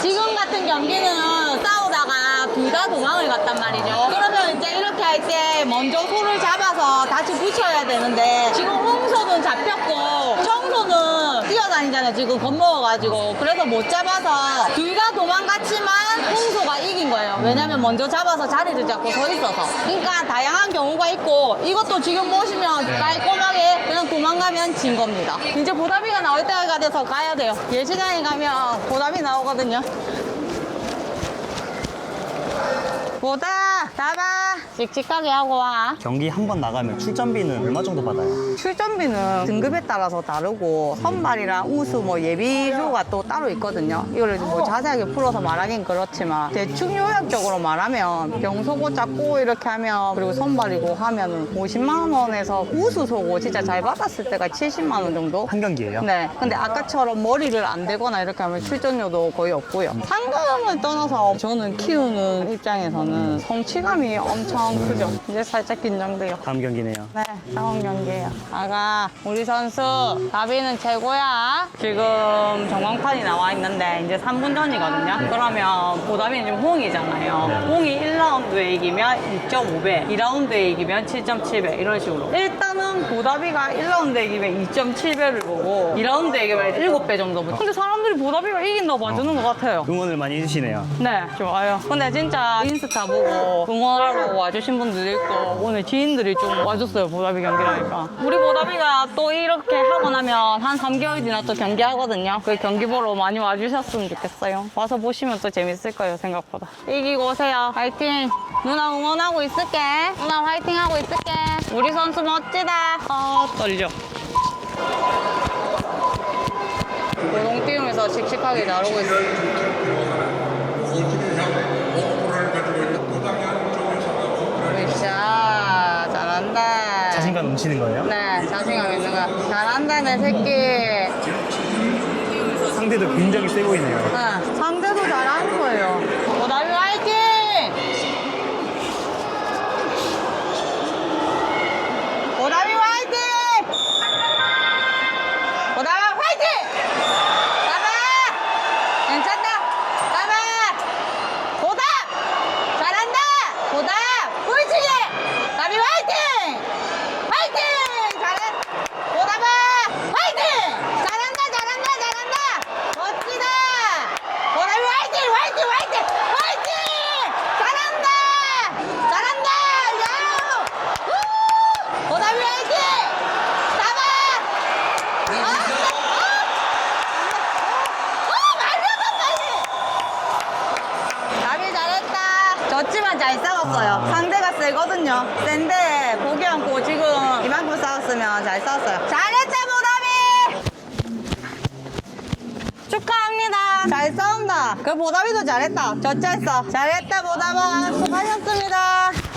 [SPEAKER 1] 지금 같은 경기는 싸우다가 둘 다 도망을 갔단 말이죠. 그러면 이제 이렇게 할 때 먼저 소를 잡아서 다시 붙여야 되는데 지금 홍소는 잡혔고 청소는 뛰어다니잖아요. 지금 겁먹어가지고. 그래서 못 잡아서 둘 다 도망갔지만 홍소가 이긴 거예요. 왜냐면 먼저 잡아서 자리를 잡고 서 있어서. 그러니까 다양한 경우가 있고 이것도 지금 보시면 깔끔하게 그냥 도망가면 진 겁니다. 이제 보답이가 나올 때가 돼서 가야 돼요. 예시장에 가면 보답이 나오거든요. 보다 잡아 씩씩하게 하고 와.
[SPEAKER 2] 경기 한 번 나가면 출전비는 얼마 정도 받아요?
[SPEAKER 1] 출전비는 등급에 따라서 다르고 선발이랑 우수 뭐 예비조가 또 따로 있거든요. 이거를 뭐 자세하게 풀어서 말하긴 그렇지만 대충 요약적으로 말하면 병소고 작고 이렇게 하면 그리고 선발이고 하면은 50만 원에서 우수소고 진짜 잘 받았을 때가 70만 원 정도?
[SPEAKER 2] 한 경기예요?
[SPEAKER 1] 네. 근데 아까처럼 머리를 안 대거나 이렇게 하면 출전료도 거의 없고요. 상금을 떠나서 저는 키우는 입장에서는 성취감이 엄청 크죠. 이제 살짝 긴장돼요.
[SPEAKER 2] 다음 경기네요.
[SPEAKER 1] 네, 다음 경기예요. 아가, 우리 선수 다비는 최고야. 지금 전광판이 나와 있는데 이제 3분 전이거든요. 그러면 보답이 지금 홍이잖아요. 홍이 1라운드에 이기면 2.5배, 2라운드에 이기면 7.7배 이런 식으로. 일단은 보답이가 1라운드에 이기면 2.7배를 보고 2라운드에 이기면 7배 정도 보죠. 근데 사람들이 보답이가 이긴다고 봐주는 것 같아요.
[SPEAKER 2] 응원을 많이 해주시네요.
[SPEAKER 1] 네, 좋아요. 근데 진짜 인스타 보고 응원하러 와주신 분들도 있고 오늘 지인들이 좀 와줬어요. 보답이 경기라니까. 우리 보답이가 또 이렇게 하고 나면 한 3개월 지나 또 경기하거든요. 그 경기 보러 많이 와주셨으면 좋겠어요. 와서 보시면 또 재밌을 거예요, 생각보다. 이기고 오세요. 화이팅! 누나 응원하고 있을게. 누나 화이팅 하고 있을게. 우리 선수 멋지다. 떨려. 고동 띄우면서 씩씩하게 나르고 있어. 굿샷. 잘한다.
[SPEAKER 2] 자신감 넘치는 거예요?
[SPEAKER 1] 네, 자신감 있는 거야. 잘한다, 내 새끼.
[SPEAKER 2] 상대도 굉장히 세 보이네요.
[SPEAKER 1] 네, 상대도 잘하는 거예요. 보답이 화이팅! 보답이 화이팅! 보답아 화이팅! 잡아! 괜찮다! 잡아! 보답! 잘한다! 보답! 꿀치기! 답이 화이팅! 화이팅! 잘해! 보답아! 화이팅! 잘한다! 잘한다! 잘한다! 멋지다! 세거든요. 센데 포기 않고 지금 이만큼 싸웠으면 잘 싸웠어요. 잘했다 보답이. 축하합니다. 잘 싸운다. 그 보답이도 잘했다. 젖잘싸. 잘했다 보답아. 수고하셨습니다.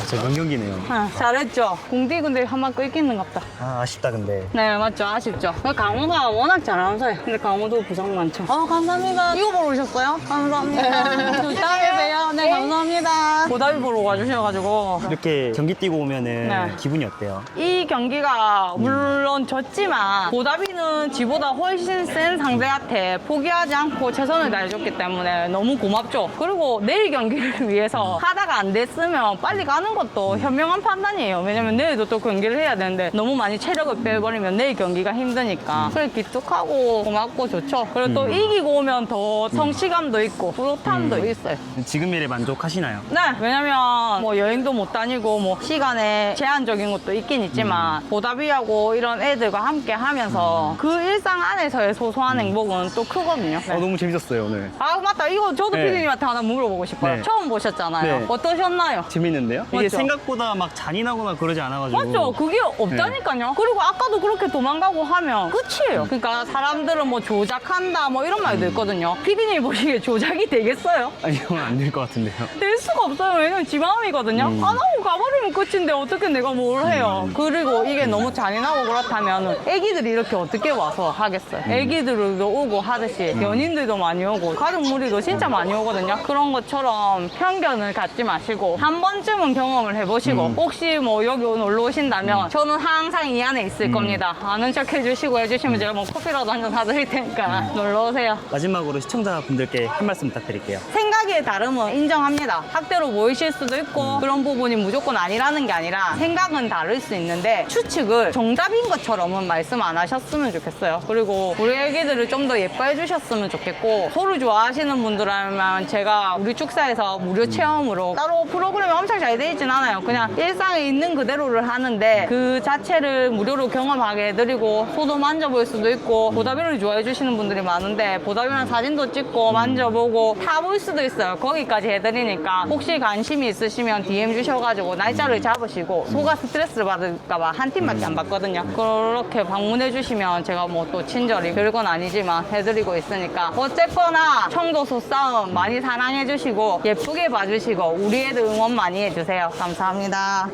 [SPEAKER 2] 진짜 명경기네요.
[SPEAKER 1] 잘했죠. 공디 근데 한 번 끊기는갑다.
[SPEAKER 2] 아, 아쉽다 근데.
[SPEAKER 1] 네 맞죠. 아쉽죠. 강호가 워낙 잘하면서요. 근데 강호도 부상 많죠. 감사합니다. 이거 보러 오셨어요? 감사합니다. 다음에 봬요. 네 감사합니다. 보답이 보러 와주셔가지고
[SPEAKER 2] 이렇게 경기 뛰고 오면은
[SPEAKER 1] 네.
[SPEAKER 2] 기분이 어때요?
[SPEAKER 1] 이 경기가 물론 졌지만 보답이는 지보다 훨씬 센 상대한테 포기하지 않고 최선을 다해줬기 때문에 너무 고맙죠. 그리고 내일 경기를 위해서 하다가 안 됐으면 빨리 가는 것도 현명한 판단이에요. 왜냐면 내일도 또 경기를 해야 되는데 너무 많이 체력을 빼버리면 내일 경기가 힘드니까. 그래 기특하고 고맙고 좋죠. 그리고 또 이기고 오면 더 성취감도 있고 뿌듯함도 있어요.
[SPEAKER 2] 지금 일에 만족하시나요?
[SPEAKER 1] 네, 왜냐면 뭐 여행도 못 다니고 뭐 시간에 제한적인 것도 있긴 있지만 보답이하고 이런 애들과 함께 하면서 그 일상 안에서의 소소한 행복은 또 크거든요. 네.
[SPEAKER 2] 너무 재밌었어요 오늘.
[SPEAKER 1] 아 맞다, 이거 저도
[SPEAKER 2] 네.
[SPEAKER 1] 피디님한테 하나 물어보고 싶어요.
[SPEAKER 2] 네.
[SPEAKER 1] 처음 보셨잖아요.
[SPEAKER 2] 네.
[SPEAKER 1] 어떠셨나요?
[SPEAKER 2] 재밌는데요? 이게
[SPEAKER 1] 맞죠?
[SPEAKER 2] 생각보다 막 잔인하거나 그러지 않아가지고.
[SPEAKER 1] 맞죠? 그게 없다니까요. 그리고 아까도 그렇게 도망가고 하면 끝이에요. 그러니까 사람들은 뭐 조작한다 뭐 이런 말도 있거든요. 피디님 보시기에 조작이 되겠어요?
[SPEAKER 2] 아니요, 안 될 것 같은데요.
[SPEAKER 1] 될 수가 없어요. 왜냐면 지 마음이거든요. 안 하고 가버리면 끝인데 어떻게 내가 뭘 해요. 그리고 이게 너무 잔인하고 그렇다면 애기들이 이렇게 어떻게 와서 하겠어요. 애기들도 오고 하듯이 연인들도 많이 오고 가족 무리도 진짜 많이 오거든요. 그런 것처럼 편견을 갖지 마시고 한 번쯤은 경험을 해보시고 혹시 뭐 여기 놀러 오신다면 저는 항상 이 안에 있을 겁니다. 아는 척 해주시고 해주시면 제가 뭐 커피라도 한 잔 사드릴 테니까 놀러 오세요.
[SPEAKER 2] 마지막으로 시청자분들께 한 말씀 부탁드릴게요.
[SPEAKER 1] 생각의 다름은 인정합니다. 학대로 보이실 수도 있고 그런 부분이 무조건 아니라는 게 아니라 생각은 다를 수 있는데 추측을 정답인 것처럼은 말씀 안 하셨으면 좋겠어요. 그리고 우리 애기들을 좀 더 예뻐해 주셨으면 좋겠고 소를 좋아하시는 분들이라면 제가 우리 축사에서 무료 체험으로 따로 프로그램이 엄청 잘 돼 있진 않아요. 그냥 일상에 있는 그대로를 하는데 그 자체를 무료로 경험하게 해드리고 소도 만져볼 수도 있고 보다비를 좋아해 주시는 분들이 많은데 보다비랑 사진도 찍고 만져보고 타볼 수도 있어요. 거기까지 해드리니까 혹시 관심이 있으시면 DM 주셔가지고 날짜를 잡으시고 소가 스트레스를 받을까봐 한 팀밖에 안 받거든요. 그렇게 방문해 주시면 제가 뭐 또 친절히 별건 아니지만 해드리고 있으니까 어쨌거나 청도소 싸움 많이 사랑해 주시고 예쁘게 봐주시고 우리 애들 응원 많이 해주세요. 감사합니다.